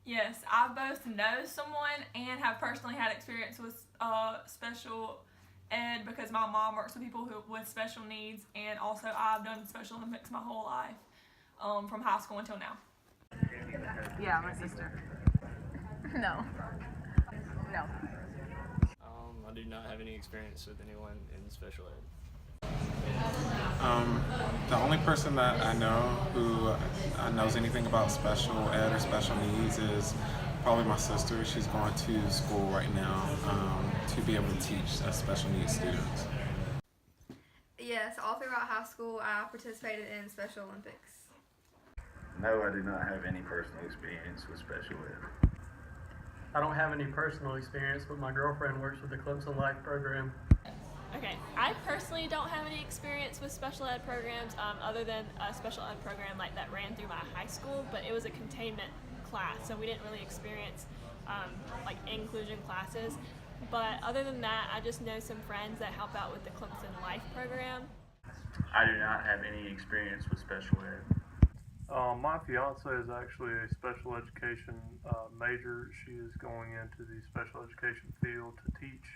Yes, I both know someone and have personally had experience with special ed because my mom works with people with special needs, and also I've done Special Olympics my whole life, from high school until now. Yeah, my sister. No. No. I do not have any experience with anyone in special ed. The only person that I know who knows anything about special ed or special needs is probably my sister. She's going to school right now to be able to teach special needs students. Yes, all throughout high school I participated in Special Olympics. No, I do not have any personal experience with special ed. I don't have any personal experience, but my girlfriend works with the Clemson Life program. Okay, I personally don't have any experience with special ed programs other than a special ed program like that ran through my high school, but it was a containment class, so we didn't really experience like inclusion classes. But other than that, I just know some friends that help out with the Clemson Life program. I do not have any experience with special ed. My fiance is actually a special education major. She is going into the special education field to teach.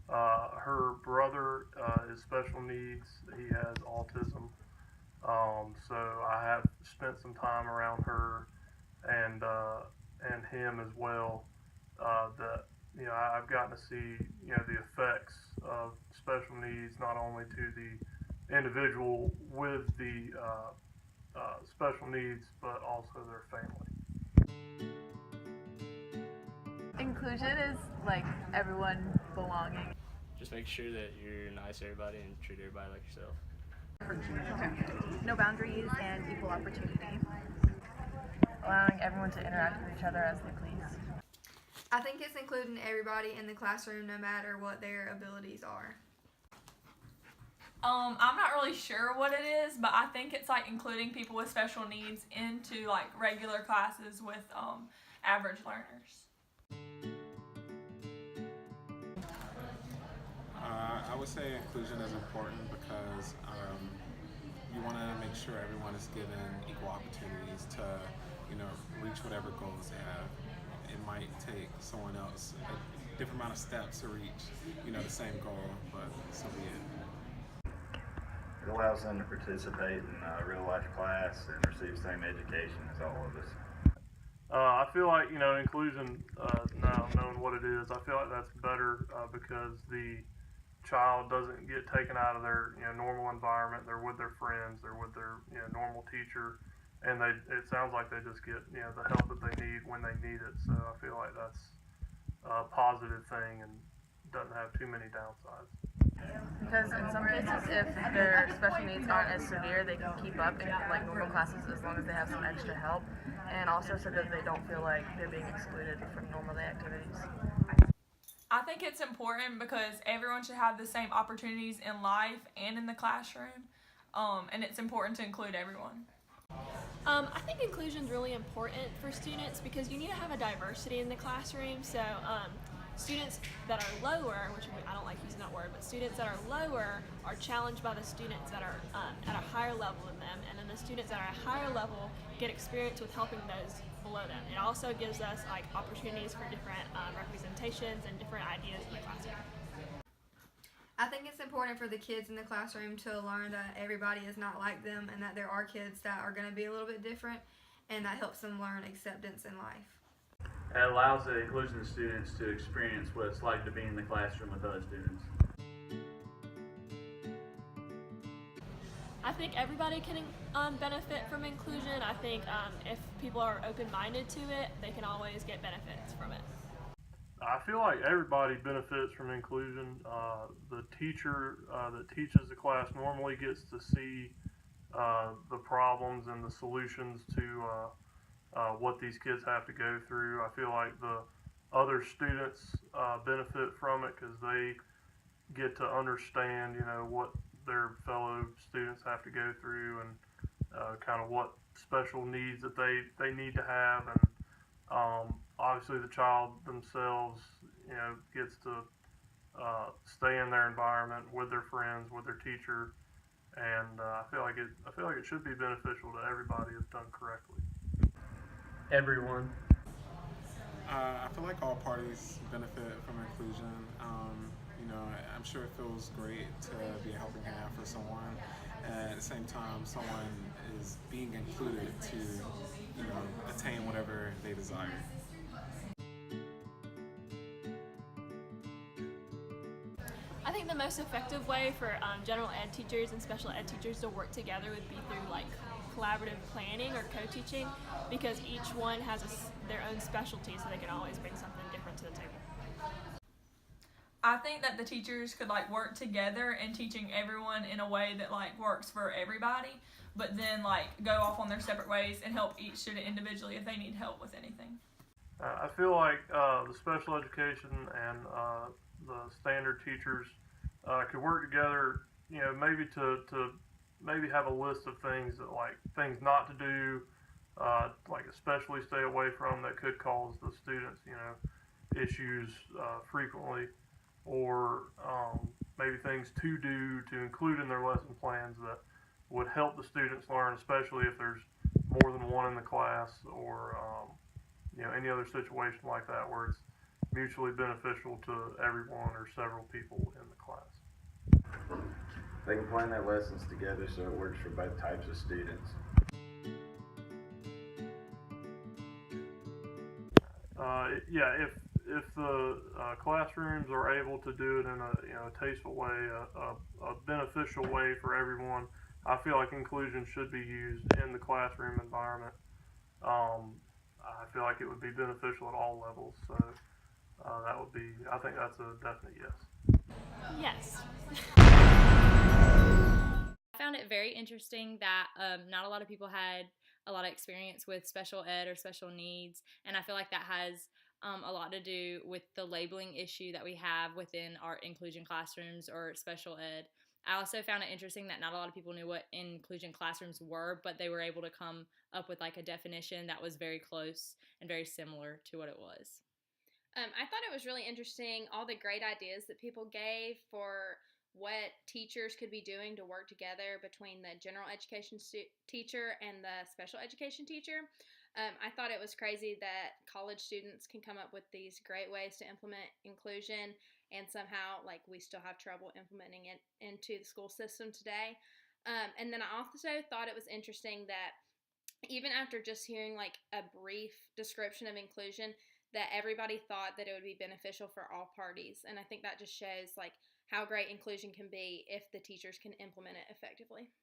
Her brother is special needs. He has autism. So I have spent some time around her and him as well. That I've gotten to see the effects of special needs not only to the individual with the special needs, but also their family. Inclusion is like everyone belonging. Just make sure that you're nice to everybody and treat everybody like yourself. No boundaries and equal opportunity. Allowing everyone to interact with each other as they please. I think it's including everybody in the classroom no matter what their abilities are. I'm not really sure what it is, but I think it's like including people with special needs into like regular classes with average learners. I would say inclusion is important because you want to make sure everyone is given equal opportunities to, reach whatever goals they have. It might take someone else a different amount of steps to reach, the same goal, but so be it. It allows them to participate in a real life class and receive the same education as all of us. I feel like inclusion, now knowing what it is, I feel like that's better because the child doesn't get taken out of their normal environment. They're with their friends, they're with their normal teacher, and it sounds like they just get the help that they need when they need it. So I feel like that's a positive thing and doesn't have too many downsides. Because in some cases, if their special needs aren't as severe, they can keep up in like normal classes as long as they have some extra help, and also so that they don't feel like they're being excluded from normal day activities. I think it's important because everyone should have the same opportunities in life and in the classroom, and it's important to include everyone. I think inclusion is really important for students because you need to have a diversity in the classroom. So students that are lower, which I don't like using that word, but students that are lower are challenged by the students that are at a higher level than them, and then the students that are at a higher level get experience with helping those below them. It also gives us like opportunities for different representations and different ideas in the classroom. I think it's important for the kids in the classroom to learn that everybody is not like them and that there are kids that are going to be a little bit different, and that helps them learn acceptance in life. It allows the inclusion students to experience what it's like to be in the classroom with other students. I think everybody can benefit from inclusion. I think if people are open-minded to it, they can always get benefits from it. I feel like everybody benefits from inclusion. The teacher that teaches the class normally gets to see the problems and the solutions to what these kids have to go through. I feel like the other students benefit from it because they get to understand, what their fellow students have to go through and kind of what special needs that they need to have. And obviously the child themselves, gets to stay in their environment with their friends, with their teacher, and I feel like it should be beneficial to everybody if done correctly. Everyone. I feel like all parties benefit from inclusion. I'm sure it feels great to be a helping hand for someone, and at the same time, someone is being included to, attain whatever they desire. I think the most effective way for general ed teachers and special ed teachers to work together would be through like collaborative planning or co-teaching, because each one has their own specialty, so they can always bring something different to the table. I think that the teachers could like work together in teaching everyone in a way that like works for everybody, but then like go off on their separate ways and help each student individually if they need help with anything. I feel like the special education and the standard teachers could work together, maybe to maybe have a list of things that like things not to do, like especially stay away from that could cause the students, issues frequently, or maybe things to do to include in their lesson plans that would help the students learn, especially if there's more than one in the class, or any other situation like that where it's mutually beneficial to everyone or several people in the class. They can plan their lessons together so it works for both types of students. If the classrooms are able to do it in a tasteful way, a beneficial way for everyone, I feel like inclusion should be used in the classroom environment. I feel like it would be beneficial at all levels. So I think that's a definite yes. Yes. I found it very interesting that not a lot of people had a lot of experience with special ed or special needs, and I feel like that has a lot to do with the labeling issue that we have within our inclusion classrooms or special ed. I also found it interesting that not a lot of people knew what inclusion classrooms were, but they were able to come up with like a definition that was very close and very similar to what it was. I thought it was really interesting, all the great ideas that people gave for what teachers could be doing to work together between the general education teacher and the special education teacher. I thought it was crazy that college students can come up with these great ways to implement inclusion, and somehow like we still have trouble implementing it into the school system today. And then I also thought it was interesting that even after just hearing like a brief description of inclusion, that everybody thought that it would be beneficial for all parties. And I think that just shows like how great inclusion can be if the teachers can implement it effectively.